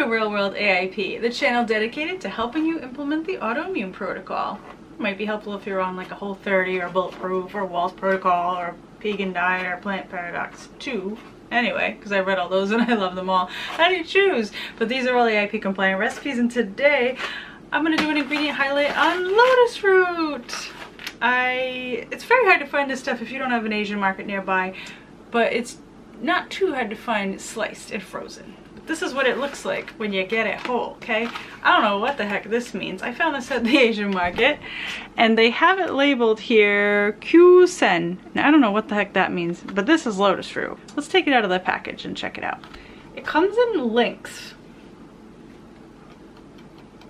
Real World AIP, the channel dedicated to helping you implement the Autoimmune Protocol. It might be helpful if you're on like a Whole30 or Bulletproof or Wall's Protocol or Vegan Diet or Plant Paradox 2. Anyway, because I read all those and I love them all. How do you choose? But these are all AIP compliant recipes, and today I'm going to do an ingredient highlight on Lotus Root. It's very hard to find this stuff if you don't have an Asian market nearby, but it's not too hard to find sliced and frozen. This is what it looks like when you get it whole, okay? I don't know what the heck this means. I found this at the Asian market, and they have it labeled here, Q-sen. Now, I don't know what the heck that means, but this is Lotus Root. Let's take it out of the package and check it out. It comes in lengths,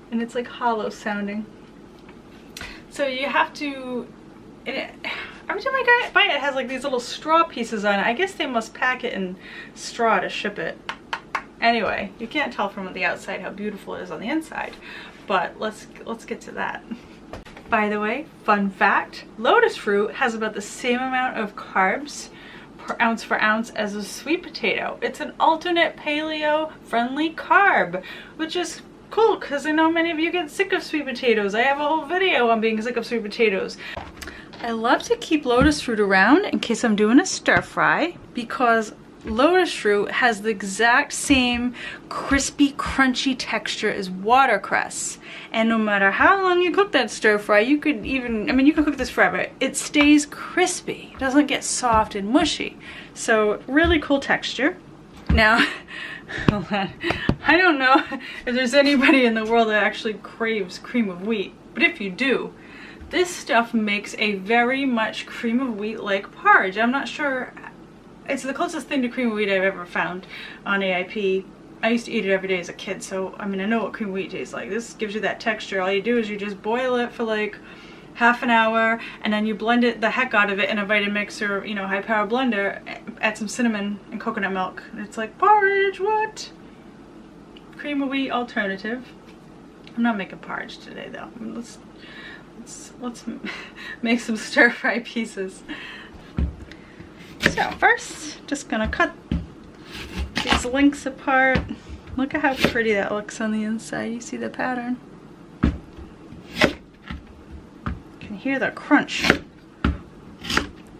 and it's like hollow sounding. So you have to, every time I buy it, it has like these little straw pieces on it. I guess they must pack it in straw to ship it. Anyway, you can't tell from the outside how beautiful it is on the inside, but let's get to that. By the way, fun fact, Lotus Root has about the same amount of carbs per ounce as a sweet potato. It's an alternate paleo-friendly carb, which is cool because I know many of you get sick of sweet potatoes. I have a whole video on being sick of sweet potatoes. I love to keep Lotus Root around in case I'm doing a stir fry, because Lotus Root has the exact same crispy, crunchy texture as watercress. And no matter how long you cook that stir fry, you could even, you can cook this forever, it stays crispy. It doesn't get soft and mushy. So really cool texture. Now, hold on. I don't know if there's anybody in the world that actually craves cream of wheat, but if you do, this stuff makes a very much cream of wheat-like porridge. I'm not sure. It's the closest thing to cream of wheat I've ever found on AIP. I used to eat it every day as a kid, so I know what cream of wheat tastes like. This gives you that texture. All you do is you just boil it for like half an hour, and then you blend it the heck out of it in a Vitamix or, high power blender. Add some cinnamon and coconut milk. And it's like porridge, what? Cream of wheat alternative. I'm not making porridge today though. Let's make some stir fry pieces. So first, just gonna cut these links apart. Look at how pretty that looks on the inside. You see the pattern? You can hear the crunch.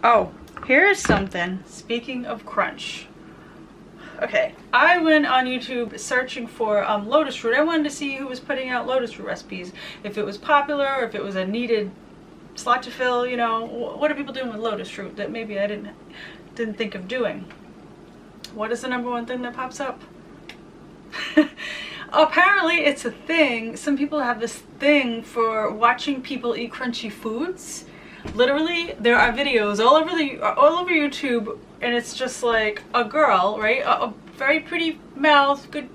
Oh, here's something. Speaking of crunch. Okay, I went on YouTube searching for Lotus Root. I wanted to see who was putting out Lotus Root recipes. If it was popular, or if it was a needed slot to fill, what are people doing with Lotus Root that maybe I didn't think of doing? What is the #1 thing that pops up? Apparently it's a thing. Some people have this thing for watching people eat crunchy foods. Literally, there are videos all over YouTube, and it's just like a girl, right? A very pretty mouth, good,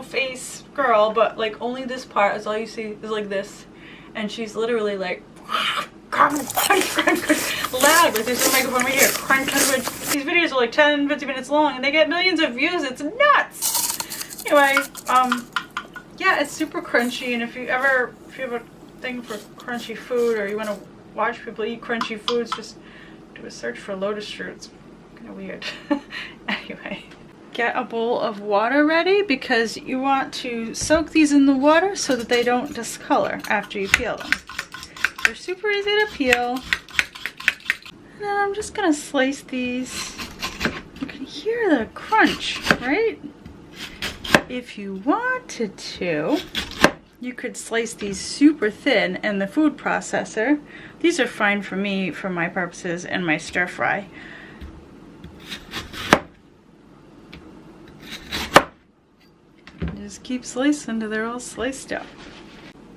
face girl, but like only this part is all you see is like this, and she's literally like crunch, crunch, crunch, loud, like there's a microphone right here, crunch, crunch, crunch. These videos are like 10-15 minutes long, and they get millions of views. It's nuts. Anyway, yeah, it's super crunchy, and if you have a thing for crunchy food, or you want to watch people eat crunchy foods, just do a search for Lotus Root. It's kind of weird. Anyway, get a bowl of water ready, because you want to soak these in the water so that they don't discolor after you peel them. They're super easy to peel. And then I'm just gonna slice these. You can hear the crunch, right? If you wanted to, you could slice these super thin in the food processor. These are fine for me, for my purposes, and my stir fry. Just keep slicing until they're all sliced up.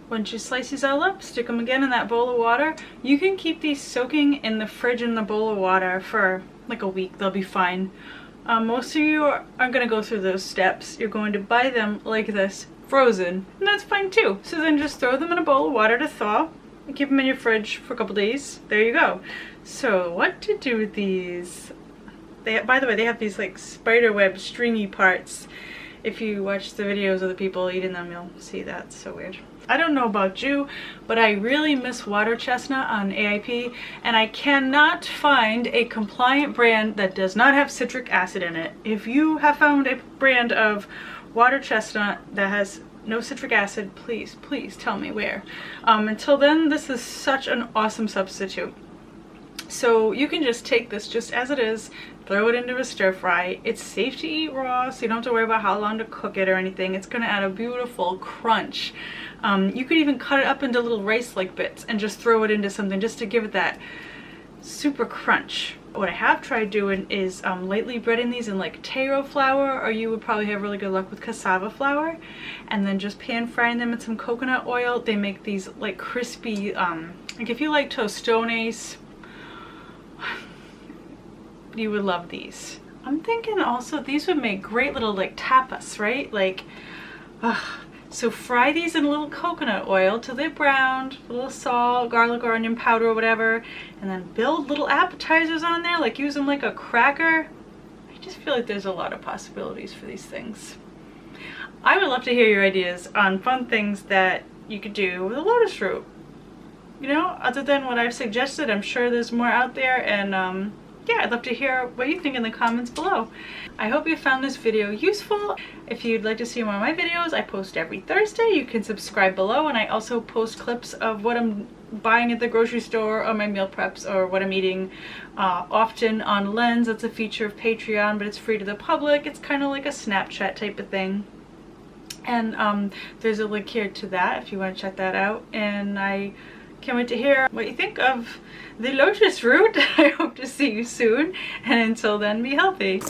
Once you slice these all up, stick them again in that bowl of water. You can keep these soaking in the fridge in the bowl of water for like a week. They'll be fine. Most of you aren't going to go through those steps. You're going to buy them like this, frozen, and that's fine too. So then just throw them in a bowl of water to thaw and keep them in your fridge for a couple days. There you go. So what to do with these? By the way, they have these like spiderweb stringy parts. If you watch the videos of the people eating them, you'll see that. It's so weird. I don't know about you, but I really miss water chestnut on AIP, and I cannot find a compliant brand that does not have citric acid in it. If you have found a brand of water chestnut that has no citric acid. Please, please tell me where. Until then, this is such an awesome substitute. So you can just take this just as it is, throw it into a stir fry. It's safe to eat raw, so you don't have to worry about how long to cook it or anything. It's going to add a beautiful crunch. You could even cut it up into little rice-like bits and just throw it into something just to give it that super crunch. What I have tried doing is lightly breading these in like taro flour, or you would probably have really good luck with cassava flour, and then just pan frying them in some coconut oil. They make these like crispy, like if you like tostones, you would love these. I'm thinking also these would make great little like tapas, right? Like, so fry these in a little coconut oil till they're browned, a little salt, garlic or onion powder or whatever, and then build little appetizers on there, like use them like a cracker. I just feel like there's a lot of possibilities for these things. I would love to hear your ideas on fun things that you could do with a lotus root. You know, other than what I've suggested, I'm sure there's more out there, and yeah, I'd love to hear what you think in the comments below. I hope you found this video useful. If you'd like to see more of my videos, I post every Thursday. You can subscribe below, and I also post clips of what I'm buying at the grocery store, or my meal preps, or what I'm eating often on Lens. It's a feature of Patreon, but it's free to the public. It's kind of like a Snapchat type of thing. And there's a link here to that if you want to check that out. And I can't wait to hear what you think of the lotus root. I hope to see you soon, and until then, be healthy.